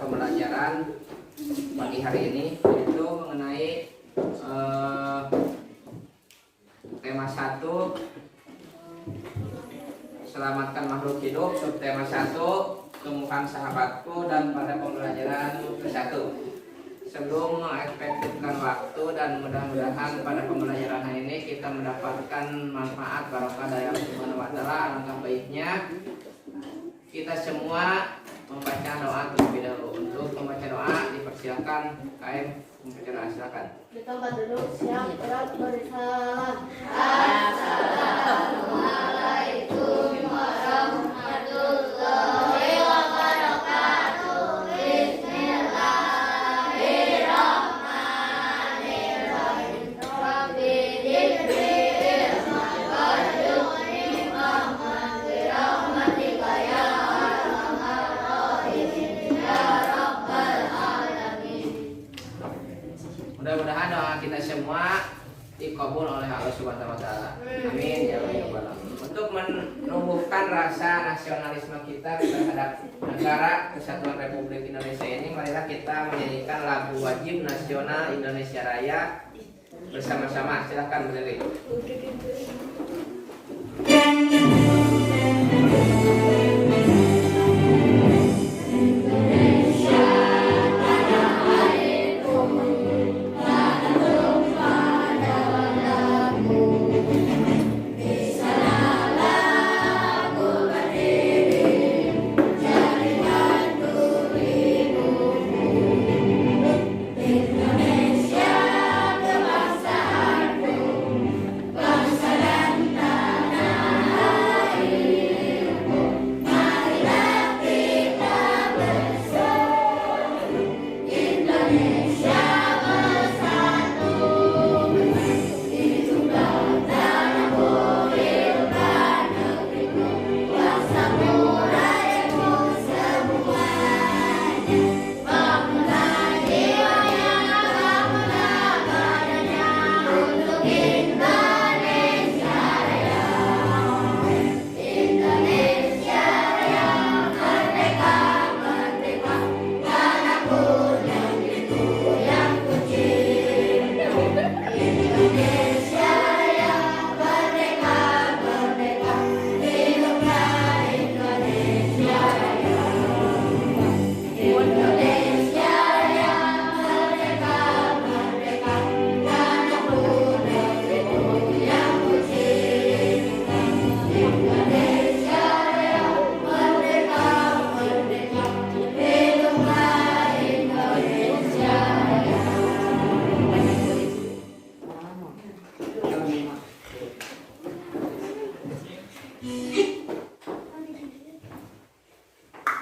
pembelajaran pagi hari ini, yaitu mengenai tema 1, selamatkan makhluk hidup, subtema 1, tumbuhan sahabatku, dan pada pembelajaran ke-1. Sebelum mengefektifkan waktu dan mudah-mudahan pada pembelajaran hari ini kita mendapatkan manfaat barokah dari Allah Subhanahu wa taala, alangkah baiknya kita semua membaca doa terlebih dahulu. Untuk membaca doa dipersilakan KM membaca doa, silakan. Di tempat duduk siap berat bersalam. Assalamualaikum warahmatullahi wabarakatuh. Bismillahirrahmanirrahim. Rabbi jibril warju'ni Muhammad birahmatika ya arhamar rahimin ya rabbal alamin. Mudah-mudahan doa kita semua dikabul oleh Allah Subhanahu wa taala. Amin ya rabbal alamin. Untuk menumbuhkan rasa nasionalisme kita terhadap negara Kesatuan Republik Indonesia ini, marilah kita menyanyikan lagu wajib nasional Indonesia Raya bersama-sama. Silakan berdiri.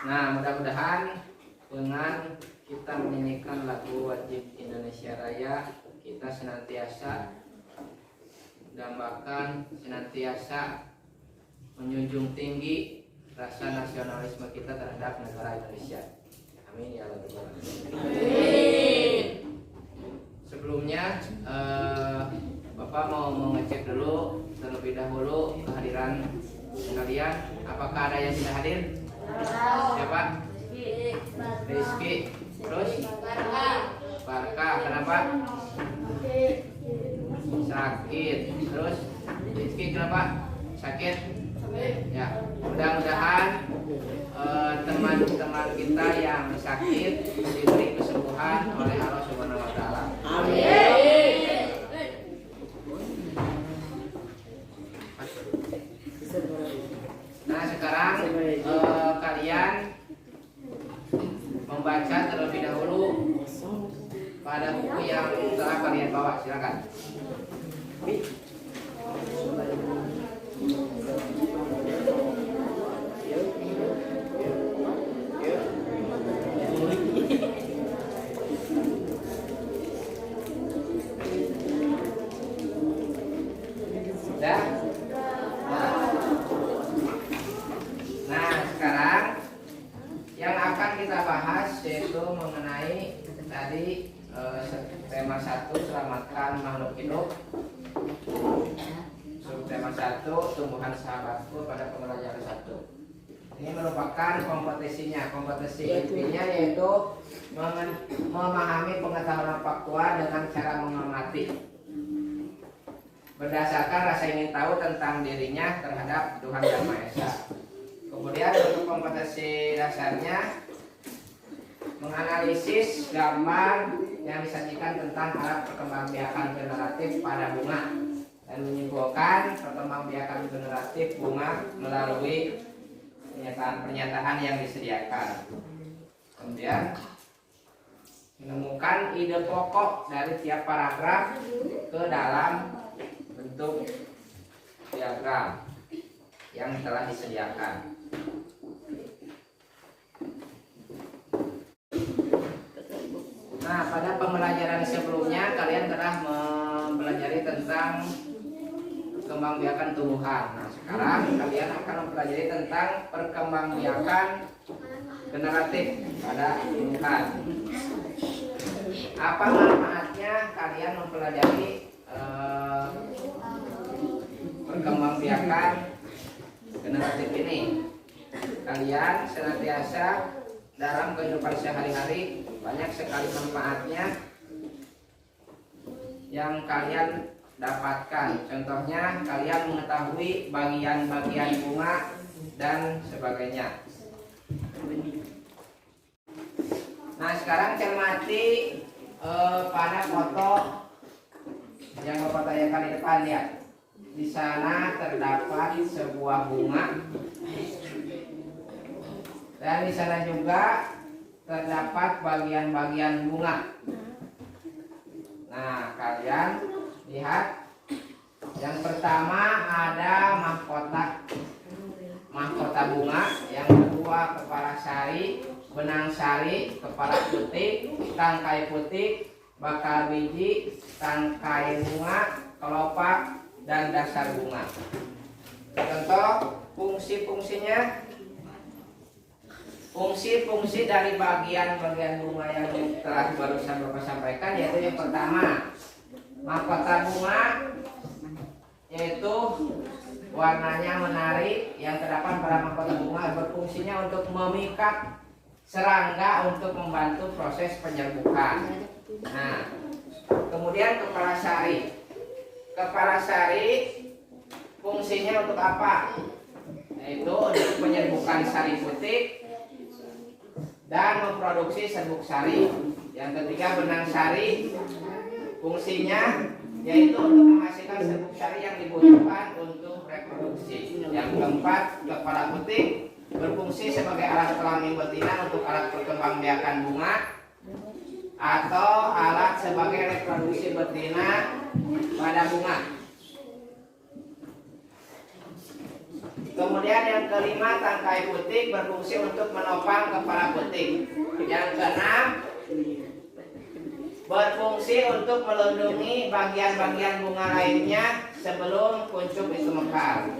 Nah, mudah-mudahan dengan kita menyanyikan lagu wajib Indonesia Raya, kita senantiasa mendambakan, senantiasa menjunjung tinggi rasa nasionalisme kita terhadap negara Indonesia. Amin ya rabbal alamin. Sebelumnya Bapak mau mengecek dulu terlebih dahulu kehadiran kalian. Apakah ada yang tidak hadir? Siapa? Rizky. Terus? Barka. Kenapa? Sakit. Terus? Rizky kenapa? Sakit? Ya. Mudah-mudahan teman-teman kita yang sakit diberi kesembuhan oleh Allah Subhanahu wa taala. Amin. Nah, sekarang kalian membaca terlebih dahulu pada buku yang telah kalian bawa. Silakan. Sudah? Nah, sekarang yang akan kita bahas yaitu mengenai tadi tema 1, selamatkan makhluk hidup. Subtema 1, tumbuhan sahabatku pada pembelajaran 1. Ini merupakan kompetisinya. Kompetisi intinya yaitu memahami pengetahuan faktual dengan cara mengamati berdasarkan rasa ingin tahu tentang dirinya terhadap Tuhan Yang Maha Esa. Kemudian untuk kompetisi dasarnya menganalisis gambar yang disajikan tentang alat perkembangbiakan generatif pada bunga dan menyimpulkan perkembangbiakan generatif bunga melalui pernyataan yang disediakan. Kemudian menemukan ide pokok dari tiap paragraf ke dalam bentuk diagram yang telah disediakan. Nah, pada pembelajaran sebelumnya kalian telah mempelajari tentang perkembangbiakan tumbuhan. Nah, sekarang kalian akan mempelajari tentang perkembangbiakan generatif pada tumbuhan. Apa manfaatnya kalian mempelajari perkembangbiakan generatif ini? Kalian senantiasa dalam kehidupan sehari-hari banyak sekali manfaatnya yang kalian dapatkan. Contohnya kalian mengetahui bagian-bagian bunga dan sebagainya. Nah, sekarang cermati pada foto yang Bapak tanyakan di depan, lihat. Di sana terdapat sebuah bunga dan di sana juga terdapat bagian-bagian bunga. Nah, kalian lihat, yang pertama ada mahkota bunga, yang kedua kepala sari, benang sari, kepala putik, tangkai putik, bakal biji, tangkai bunga, kelopak, dan dasar bunga. Contoh fungsi-fungsinya. Fungsi-fungsi dari bagian-bagian bunga yang telah barusan Bapak sampaikan yaitu yang pertama, mahkota bunga yaitu warnanya menarik. Yang terdapat pada mahkota bunga berfungsinya untuk memikat serangga untuk membantu proses penyerbukan. Nah, kemudian kepala sari. Kepala sari fungsinya untuk apa? Yaitu untuk penyerbukan sari putik dan memproduksi serbuk sari. Yang ketiga benang sari, fungsinya yaitu untuk menghasilkan serbuk sari yang dibutuhkan untuk reproduksi. Yang keempat kepala putik berfungsi sebagai alat kelamin betina untuk alat perkembangbiakan bunga atau alat sebagai reproduksi betina pada bunga. Kemudian yang kelima, tangkai putik berfungsi untuk menopang kepala putik. Yang keenam, berfungsi untuk melindungi bagian-bagian bunga lainnya sebelum kuncup itu mekar.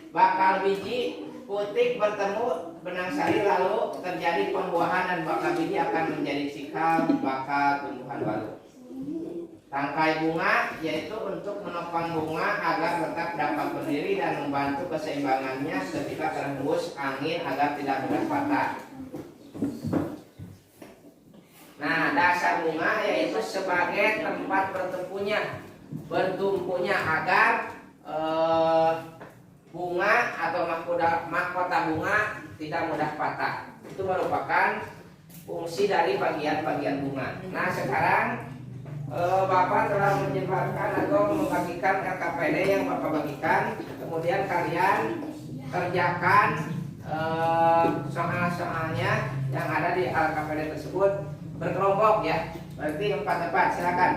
Bakal biji putik bertemu benang sari lalu terjadi pembuahan dan bakal biji akan menjadi cikal bakal tumbuhan baru. Tangkai bunga yaitu untuk menopang bunga agar tetap dapat berdiri dan membantu keseimbangannya ketika terhembus angin agar tidak mudah patah. Nah, dasar bunga yaitu sebagai tempat bertumpunya agar bunga atau mahkota bunga tidak mudah patah. Itu merupakan fungsi dari bagian-bagian bunga. Nah, sekarang Bapak telah menyebarkan atau membagikan LKPD yang Bapak bagikan. Kemudian kalian kerjakan soal-soalnya yang ada di LKPD tersebut berkelompok ya. Berarti 4 silakan.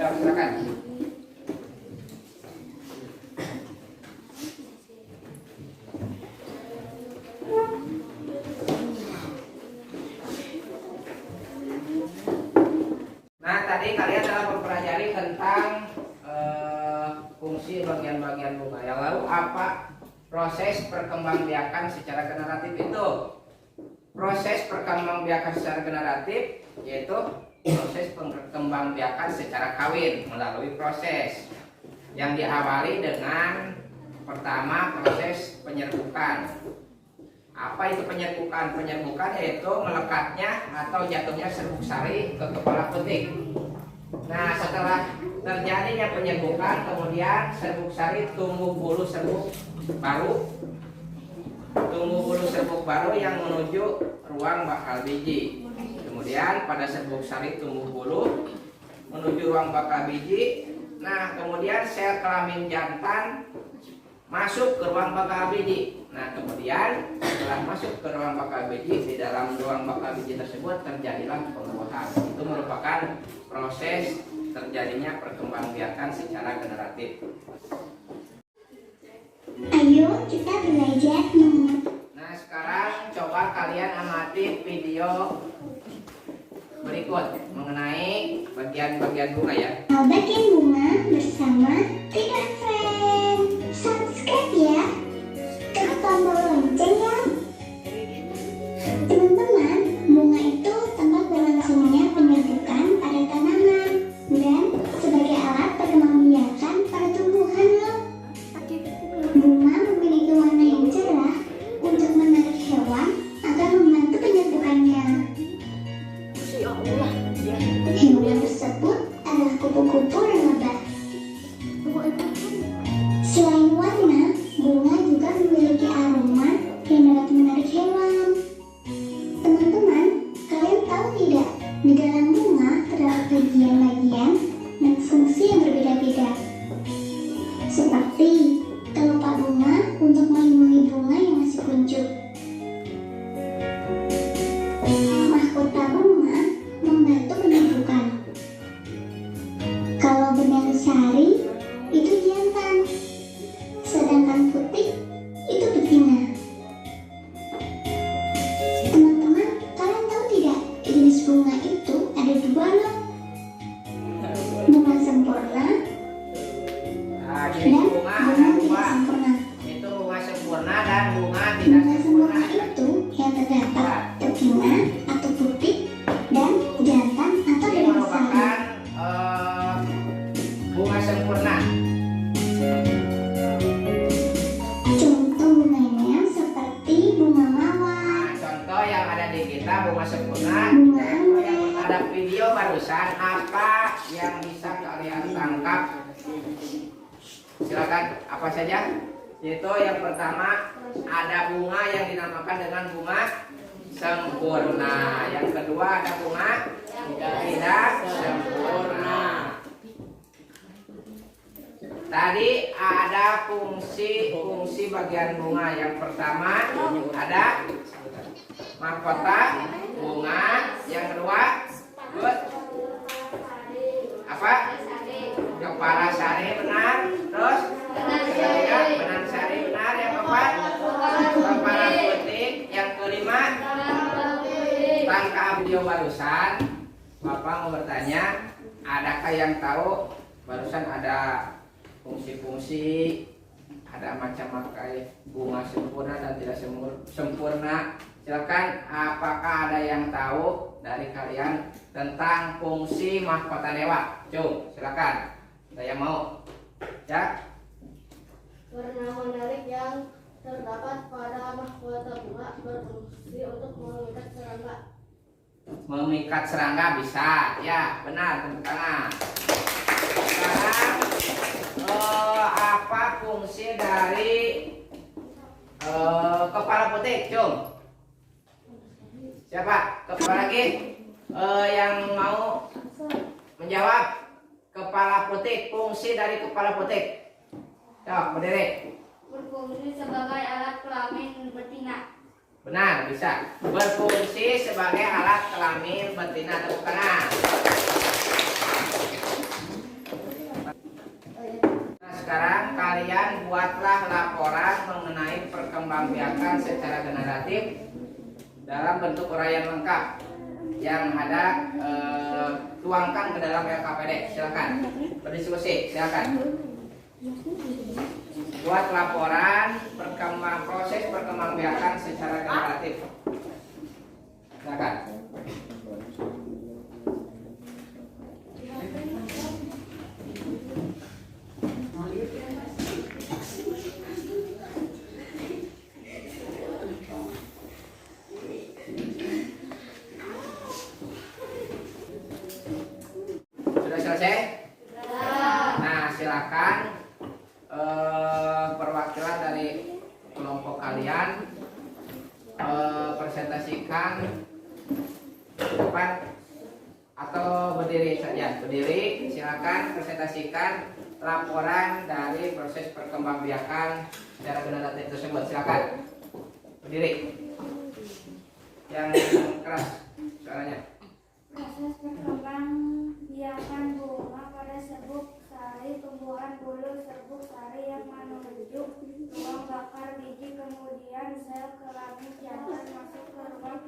Silakan. Nah, tadi kalian telah mempelajari tentang fungsi bagian-bagian bunga. Yang lalu apa proses perkembangbiakan secara generatif itu? proses perkembangbiakan secara generatif yaitu proses perkembangbiakan secara kawin melalui proses yang diawali dengan pertama proses penyerbukan. Apa itu penyerbukan? Penyerbukan yaitu melekatnya atau jatuhnya serbuk sari ke kepala putik. Nah, setelah terjadinya penyerbukan, kemudian serbuk sari tumbuh bulu serbuk baru. Tumbuh bulu serbuk baru yang menuju ruang bakal biji. Kemudian pada serbuk sari tumbuh bulu menuju ruang bakal biji. Nah, kemudian sel kelamin jantan masuk ke ruang bakal biji. Nah, kemudian setelah masuk ke ruang bakal biji, di dalam ruang bakal biji tersebut terjadilah pembuahan. Itu merupakan proses terjadinya perkembangbiakan secara generatif. Ayo kita belajar Nah, sekarang coba kalian amati video berikut mengenai bagian-bagian bunga ya. bagian bunga bersama Tiga Friend. Subscribe ya. Tekan tombol lonceng ya. Teman-teman, bunga itu tempat berlangsungnya penyerbukan pada tanaman dan sebagai alat perkembangbiakan pada tumbuhan loh. Bunga memiliki warna yang cerah untuk menarik hewan agar membantu penyerbukannya. Hewan tersebut adalah kupu-kupu dan lebah. Selain warna, bunga juga memiliki aroma yang dapat menarik hewan. Teman-teman, kalian tahu tidak? Di dalam bunga terdapat bagian-bagian dan fungsi yang berbeda-beda. Seperti kelopak bunga untuk melindungi bunga yang masih kuncup. Mahkota bunga membantu penyerbukan. Kalau benang sari itu jantan, sedangkan putik itu betina. Teman-teman, kalian tahu tidak? Jenis bunga itu ada dua loh. Bunga sempurna Nah, dan jenis bunga ada bunga tidak dua. sempurna. Itu bunga sempurna dan bunga tidak Bunga sempurna. sempurna itu yang terdapat betina atau putik dan jantan atau Ini benang sari. merupakan bunga sempurna. Contoh bunganya seperti bunga mawar, Nah, contoh yang ada di kita bunga sempurna. bunga Yang anggrek. ada video barusan, apa yang bisa kalian tangkap? Silakan, apa saja? Yaitu yang pertama ada bunga yang dinamakan dengan bunga sempurna. Yang kedua ada bunga tidak sempurna. Tadi ada fungsi bagian bunga. Yang pertama ada mahkota bunga. Yang kedua apa? Kepala sari benar. Terus ketiga benang sari benar. Yang keempat kepala putik. Yang kelima tangkap video barusan. Bapak mau bertanya, adakah yang tahu barusan ada fungsi-fungsi, ada macam-macam bunga sempurna dan tidak sempurna. Silakan, apakah ada yang tahu dari kalian tentang fungsi mahkota dewa? Cung, silakan. Saya mau. Ya. Warna menarik yang terdapat pada mahkota bunga berfungsi untuk memikat serangga. Memikat serangga bisa. Ya, benar, tepuk tangan. Sekarang apa fungsi dari kepala putik, Cung? Siapa? Kepala lagi yang mau menjawab? Kepala putik, fungsi dari kepala putik. Coba berdiri. Berfungsi sebagai alat kelamin betina. Benar, bisa. Berfungsi sebagai alat kelamin betina. Tepuk tangan. Nah, sekarang kalian buatlah laporan mengenai perkembangbiakan secara generatif dalam bentuk uraian lengkap yang ada tuangkan ke dalam LKPD. Silakan berdiskusi. Silakan buat laporan proses perkembangbiakan secara generatif. Silakan. Sudah selesai? Nah, silakan perwakilan dari kelompok kalian presentasikan depan atau berdiri saja. Berdiri, silakan presentasikan laporan dari proses perkembangbiakan secara generatif tersebut. Silakan berdiri. Yang keras suaranya. Proses perkembangbiakan bunga pada serbuk sari, tumbuhan bulu serbuk sari yang menuju ruang bakar biji, kemudian sel kelamin jantan masuk ke ruang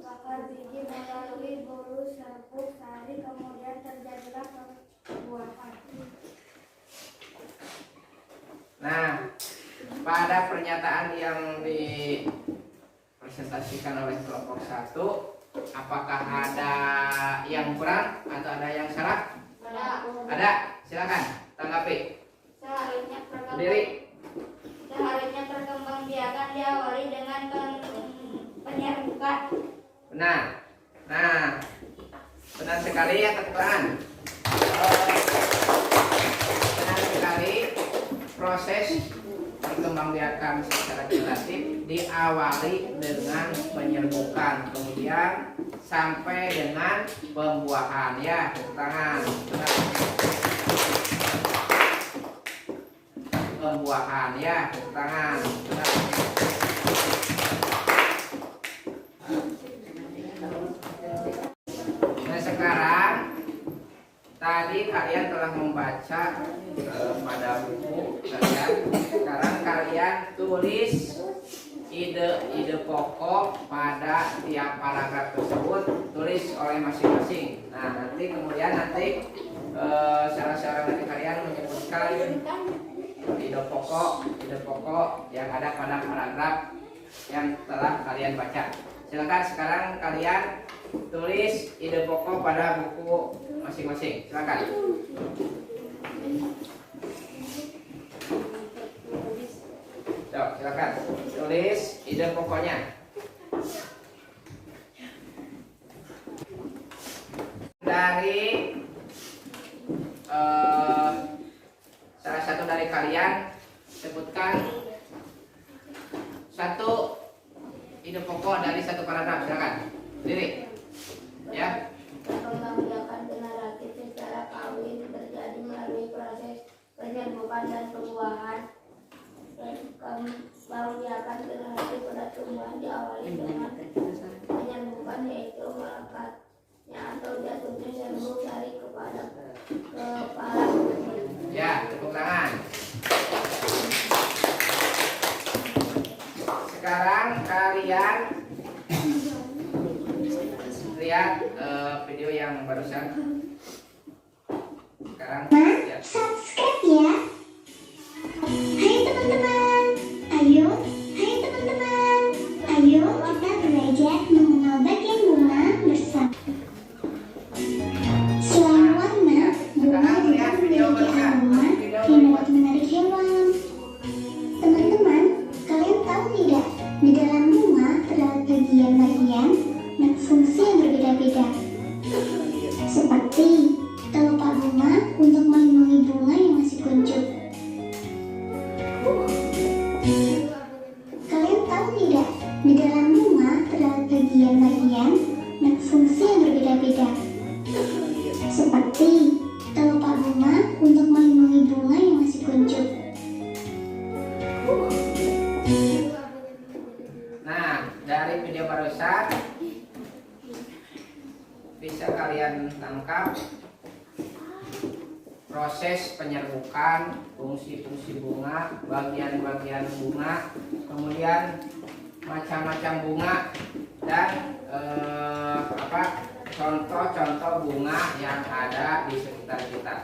bakar biji melalui bulu serbuk sari, kemudian terjadilah pembuahan. Nah, pada pernyataan yang dipresentasikan oleh kelompok 1, apakah ada yang kurang atau ada yang salah? Ada. Silakan tanggapi. Seharusnya perkembangbiakan diawali dengan penyerbukan. Benar. Nah, benar sekali ya teman-teman. Benar sekali, proses perkembangbiakan secara generatif diawali dengan penyerbukan, kemudian sampai dengan pembuahan. Ya, tepuk tangan. Benar. Pembuahan, ya, tepuk tangan. Benar. Nah, sekarang tadi kalian telah membaca pada buku kalian. Sekarang kalian tulis ide-ide pokok pada tiap paragraf tersebut, tulis oleh masing-masing. Nah, nanti kemudian salah-salah dari kalian menyebutkan ide pokok yang ada pada paragraf yang telah kalian baca. Silakan sekarang kalian tulis ide pokok pada buku masing-masing. Silakan. Silakan tulis ide pokoknya. Dari salah satu dari kalian sebutkan satu ide pokok dari satu paragraf. Silakan. Diri. Ya. Perkembangbiakan generatif secara kawin terjadi melalui proses penyerbukan dan pembuahan. Perkembangbiakan generatif pada tumbuhan diawali dengan penyerbukan, yaitu melekatnya atau jatuhnya serbuk sari kepada kepala bumi. Ya, tepuk tangan. Sekarang kalian lihat video yang barusan. Sekarang lihat. Subscribe ya. Hai teman-teman, ayo kita belajar mengenal bagian bunga bersama. Selain warna, bunga juga memiliki aroma yang dapat menarik hewan. Teman-teman, kalian tahu tidak, di dalam bunga terdapat bagian-bagian dan fungsi yang berbeda-beda. Seperti kelopak bunga untuk melindungi bunga yang masih kuncup. Kalian tahu tidak, di dalam bunga terdapat bagian-bagian dan fungsi yang berbeda-beda. Seperti kelopak bunga untuk melindungi bunga yang masih kuncup. Nah, dari video barusan bisa kalian tangkap proses penyerbukan, fungsi-fungsi bunga, bagian-bagian bunga, kemudian macam-macam bunga dan contoh-contoh bunga yang ada di sekitar kita.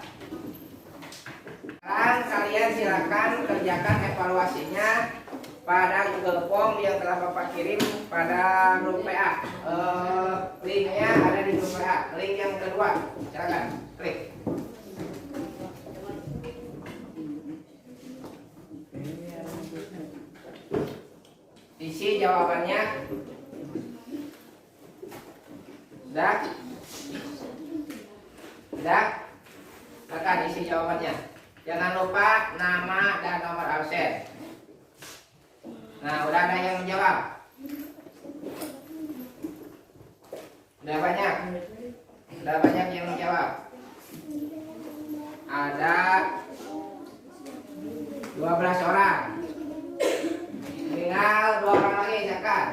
Sekarang kalian silakan kerjakan evaluasinya pada Google Form yang telah Bapak kirim pada grup PA. Linknya ada di grup PA. Link yang kedua, silakan klik. Isi jawabannya. Sudah? Sudah? Silakan isi jawabannya. Jangan lupa nama dan nomor absen. Nah, udah ada yang menjawab? Udah banyak? Udah banyak yang menjawab? Ada 12 orang. Tinggal 2 orang lagi, silakan.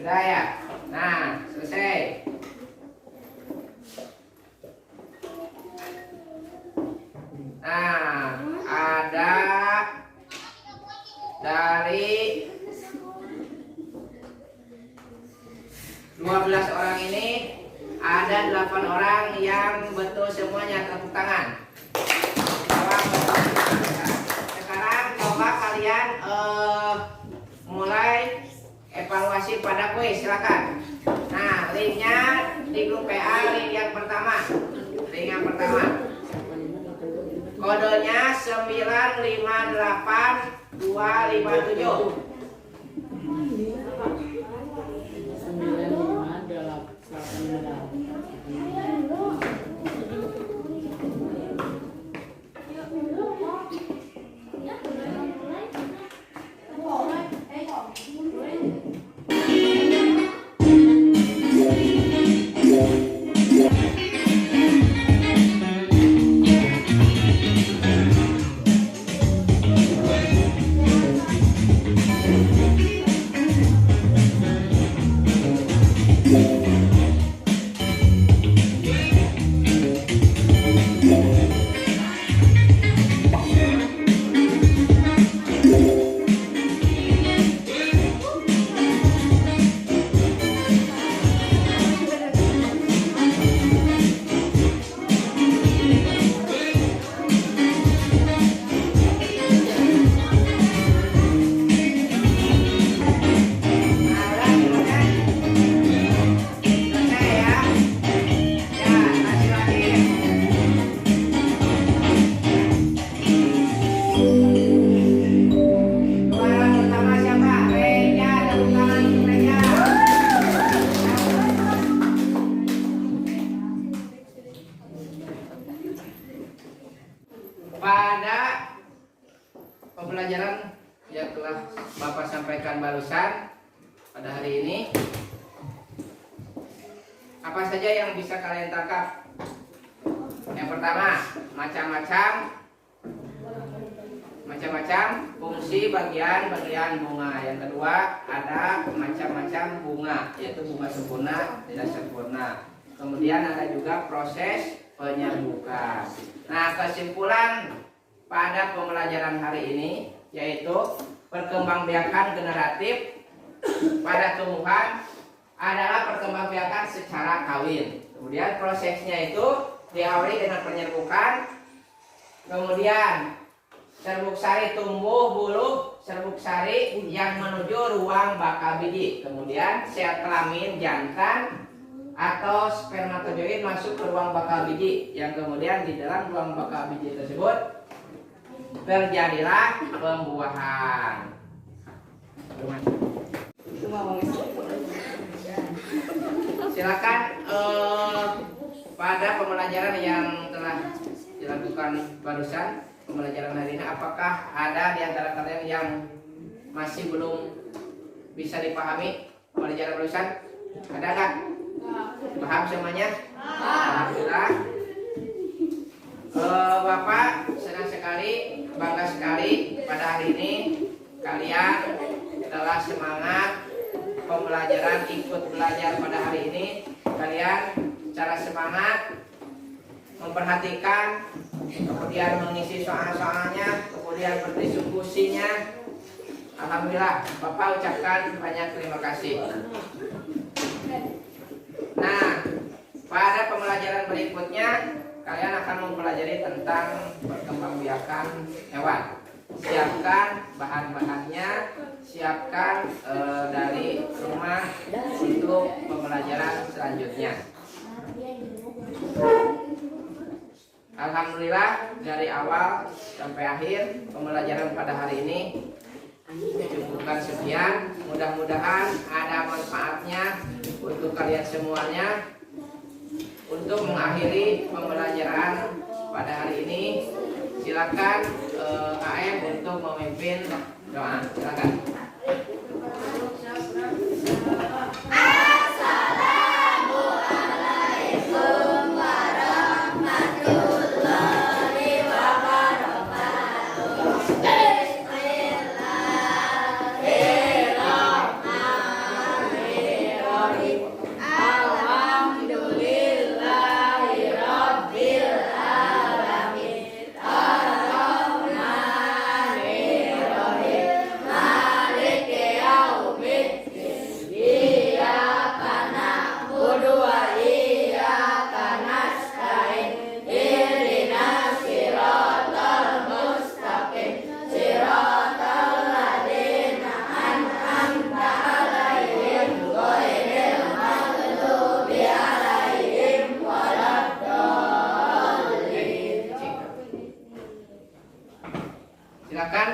Sudah ya? Nah, selesai. Nah, ada dari 12 orang ini ada 8 orang yang betul semuanya, tepuk tangan. Sekarang coba kalian mulai evaluasi pada kuis, silakan. Nah, linknya di grup PA, link yang pertama. Link yang pertama. Kodenya 958257. Pada pembelajaran yang telah Bapak sampaikan barusan pada hari ini, apa saja yang bisa kalian tangkap? Yang pertama, macam-macam fungsi bagian-bagian bunga. Yang kedua, ada macam-macam bunga, yaitu bunga sempurna, tidak sempurna. Kemudian ada juga proses penyerbukan. Nah, kesimpulan pada pembelajaran hari ini yaitu perkembangbiakan generatif pada tumbuhan adalah perkembangbiakan secara kawin. Kemudian prosesnya itu diawali dengan penyerbukan. Kemudian serbuk sari tumbuh bulu serbuk sari yang menuju ruang bakal biji. Kemudian sel kelamin jantan atau spermatozoid masuk ke ruang bakal biji, yang kemudian di dalam ruang bakal biji tersebut terjadilah pembuahan. Silakan pada pembelajaran yang telah dilakukan barusan, pembelajaran hari ini, apakah ada di antara kalian yang masih belum bisa dipahami pembelajaran barusan? Ada kan? Paham semuanya? Alhamdulillah. Bapak senang sekali, bangga sekali pada hari ini kalian telah semangat pembelajaran, ikut belajar pada hari ini. Kalian secara semangat memperhatikan, kemudian mengisi soal-soalnya, kemudian berdiskusinya. Alhamdulillah, Bapak ucapkan banyak terima kasih. Nah, pada pembelajaran berikutnya kalian akan mempelajari tentang perkembangbiakan hewan. Siapkan bahan-bahannya, siapkan dari rumah untuk pembelajaran selanjutnya. Alhamdulillah dari awal sampai akhir pembelajaran pada hari ini cukupkan sekian. Mudah-mudahan ada manfaatnya untuk kalian semuanya. Untuk mengakhiri pembelajaran pada hari ini, silakan AM untuk memimpin doa. Silakan. Silakan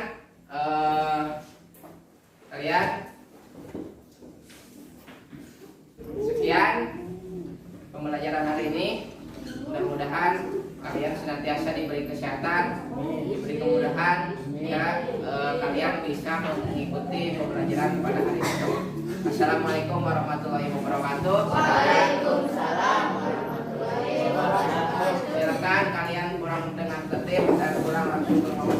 kalian. Sekian pembelajaran hari ini. Mudah-mudahan kalian senantiasa diberi kesehatan, diberi kemudahan, dan kalian bisa mengikuti pembelajaran pada hari ini. Assalamualaikum warahmatullahi wabarakatuh. Waalaikumsalam warahmatullahi wabarakatuh. Silakan kalian kurang dengan tertib dan kurang langsung